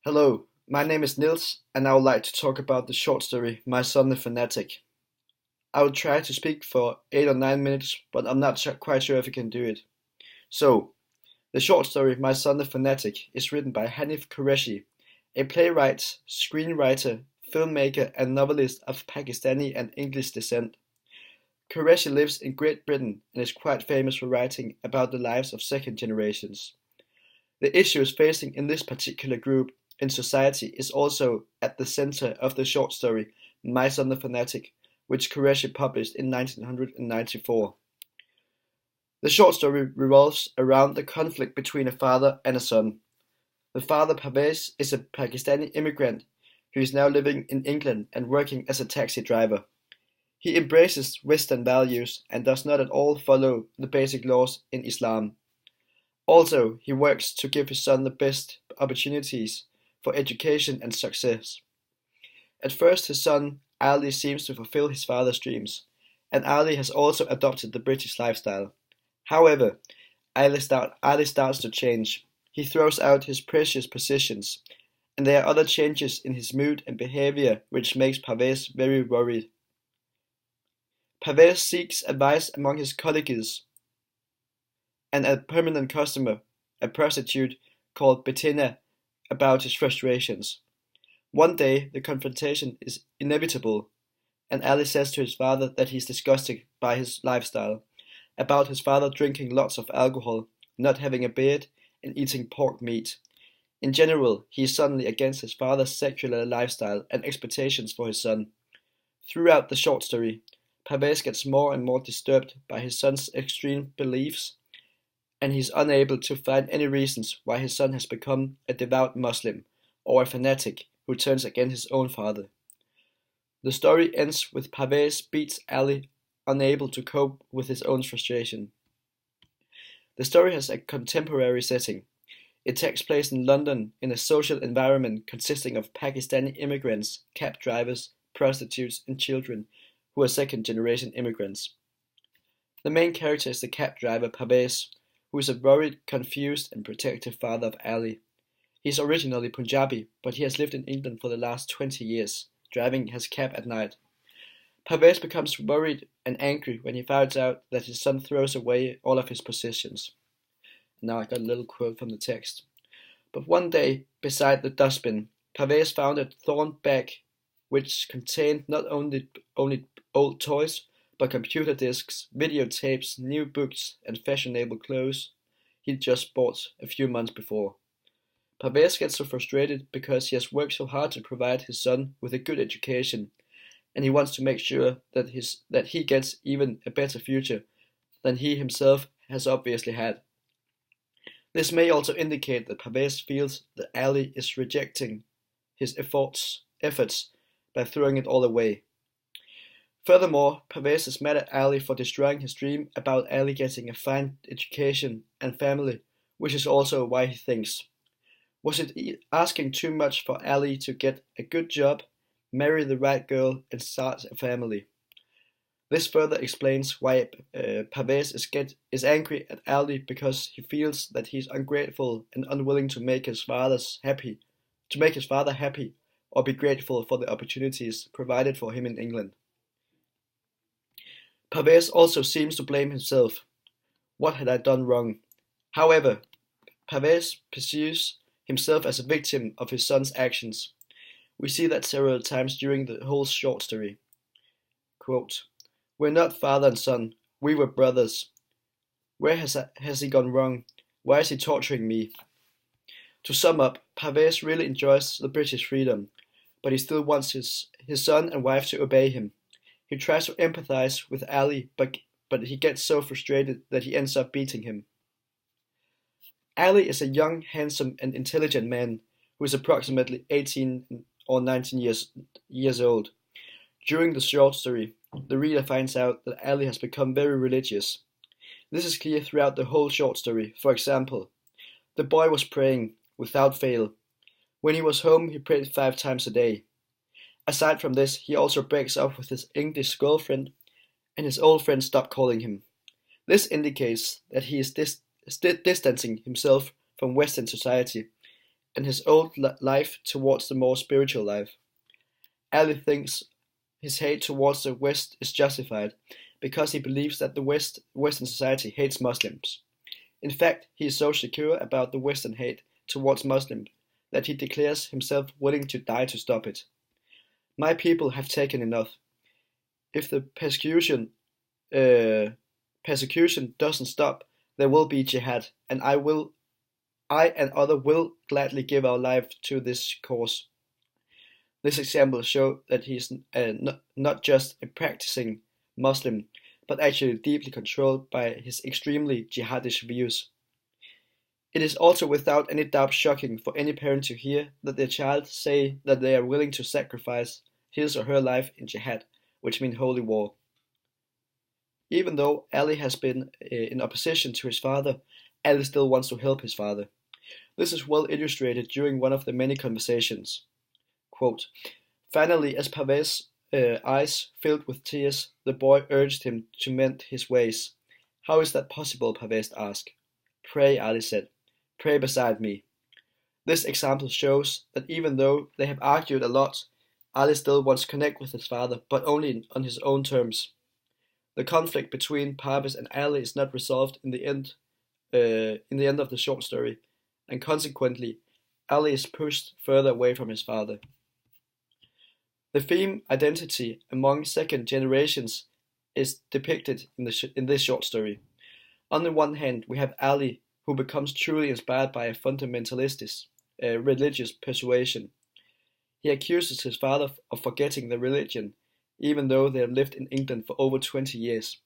Hello, my name is Nils, and I would like to talk about the short story My Son the Fanatic. I will try to speak for 8 or 9 minutes, but I'm not quite sure if I can do it. So, the short story My Son the Fanatic is written by Hanif Qureshi, a playwright, screenwriter, filmmaker, and novelist of Pakistani and English descent. Qureshi lives in Great Britain and is quite famous for writing about the lives of second generations. The issues facing in this particular group in society is also at the center of the short story My Son the Fanatic, which Qureshi published in 1994. The short story revolves around the conflict between a father and a son. The father, Parvez, is a Pakistani immigrant who is now living in England and working as a taxi driver. He embraces Western values and does not at all follow the basic laws in Islam. Also, he works to give his son the best opportunities for education and success. At first, his son Ali seems to fulfill his father's dreams, and Ali has also adopted the British lifestyle. However, Ali starts to change. He throws out his precious possessions, and there are other changes in his mood and behavior which makes Parvez very worried. Parvez seeks advice among his colleagues and a permanent customer, a prostitute called Bettina, about his frustrations. One day, the confrontation is inevitable, and Ali says to his father that he's disgusted by his lifestyle, about his father drinking lots of alcohol, not having a beard, and eating pork meat. In general, he is suddenly against his father's secular lifestyle and expectations for his son. Throughout the short story, Parvez gets more and more disturbed by his son's extreme beliefs, and he is unable to find any reasons why his son has become a devout Muslim or a fanatic who turns against his own father. The story ends with Parvez beats Ali, unable to cope with his own frustration. The story has a contemporary setting. It takes place in London in a social environment consisting of Pakistani immigrants, cab drivers, prostitutes, and children who are second generation immigrants. The main character is the cab driver Parvez, who is a worried, confused, and protective father of Ali. He is originally Punjabi, but he has lived in England for the last 20 years, driving his cab at night. Parvez becomes worried and angry when he finds out that his son throws away all of his possessions. Now I got a little quote from the text. But one day, beside the dustbin, Parvez found a thorn bag which contained not only old toys, but computer discs, videotapes, new books, and fashionable clothes he'd just bought a few months before. Parvez gets so frustrated because he has worked so hard to provide his son with a good education, and he wants to make sure that he gets even a better future than he himself has obviously had. This may also indicate that Parvez feels that Ali is rejecting his efforts by throwing it all away. Furthermore, Parvez is mad at Ali for destroying his dream about Ali getting a fine education and family, which is also why he thinks, was it asking too much for Ali to get a good job, marry the right girl, and start a family? This further explains why Parvez is angry at Ali because he feels that he is ungrateful and unwilling to make his father happy, or be grateful for the opportunities provided for him in England. Parvez also seems to blame himself. What had I done wrong? However, Parvez perceives himself as a victim of his son's actions. We see that several times during the whole short story. Quote, "We're not father and son, we were brothers. Where has he gone wrong? Why is he torturing me?" To sum up, Parvez really enjoys the British freedom, but he still wants his son and wife to obey him. He tries to empathize with Ali, but he gets so frustrated that he ends up beating him. Ali is a young, handsome, and intelligent man who is approximately 18 or 19 years old. During the short story, the reader finds out that Ali has become very religious. This is clear throughout the whole short story. For example, the boy was praying, without fail. When he was home, he prayed 5 times a day. Aside from this, he also breaks up with his English girlfriend, and his old friends stop calling him. This indicates that he is distancing himself from Western society and his old life towards the more spiritual life. Ali thinks his hate towards the West is justified because he believes that the Western society hates Muslims. In fact, he is so secure about the Western hate towards Muslims that he declares himself willing to die to stop it. My people have taken enough. If the persecution doesn't stop, there will be jihad, and I and others will gladly give our life to this cause. This example shows that he is not just a practicing Muslim, but actually deeply controlled by his extremely jihadist views. It is also without any doubt shocking for any parent to hear that their child say that they are willing to sacrifice his or her life in jihad, which means holy war. Even though Ali has been in opposition to his father, Ali still wants to help his father. This is well illustrated during one of the many conversations. Quote, finally, as Paves's eyes filled with tears, the boy urged him to mend his ways. How is that possible? Paves asked. Pray, Ali said. Pray beside me. This example shows that even though they have argued a lot, Ali still wants to connect with his father, but only on his own terms. The conflict between Paves and Ali is not resolved in the end of the short story, and consequently, Ali is pushed further away from his father. The theme identity among second generations is depicted in this short story. On the one hand, we have Ali, who becomes truly inspired by a fundamentalist religious persuasion. He accuses his father of forgetting the religion, even though they have lived in England for over 20 years.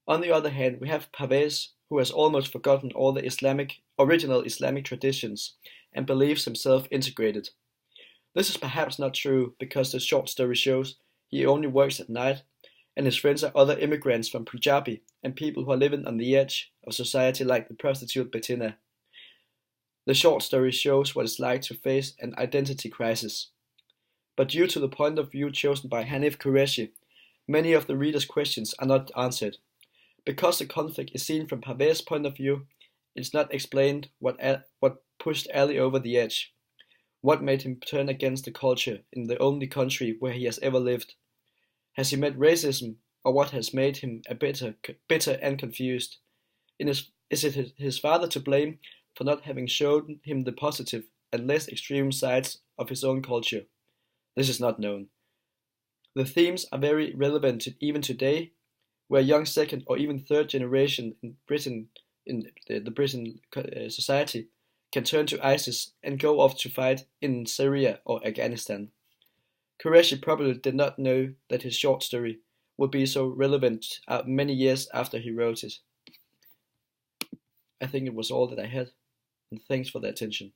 On the other hand, we have Paves, who has almost forgotten all the original Islamic traditions and believes himself integrated. This is perhaps not true because the short story shows he only works at night and his friends are other immigrants from Punjabi and people who are living on the edge of society like the prostitute Bettina. The short story shows what it's like to face an identity crisis. But due to the point of view chosen by Hanif Qureshi, many of the reader's questions are not answered. Because the conflict is seen from Paves's point of view, it's not explained what pushed Ali over the edge. What made him turn against the culture in the only country where he has ever lived? Has he met racism, or what has made him bitter and confused? Is it his father to blame for not having shown him the positive and less extreme sides of his own culture? This is not known. The themes are very relevant even today, where young second or even third generation in the Britain society, can turn to ISIS and go off to fight in Syria or Afghanistan. Qureshi probably did not know that his short story would be so relevant many years after he wrote it. I think it was all that I had, and thanks for the attention.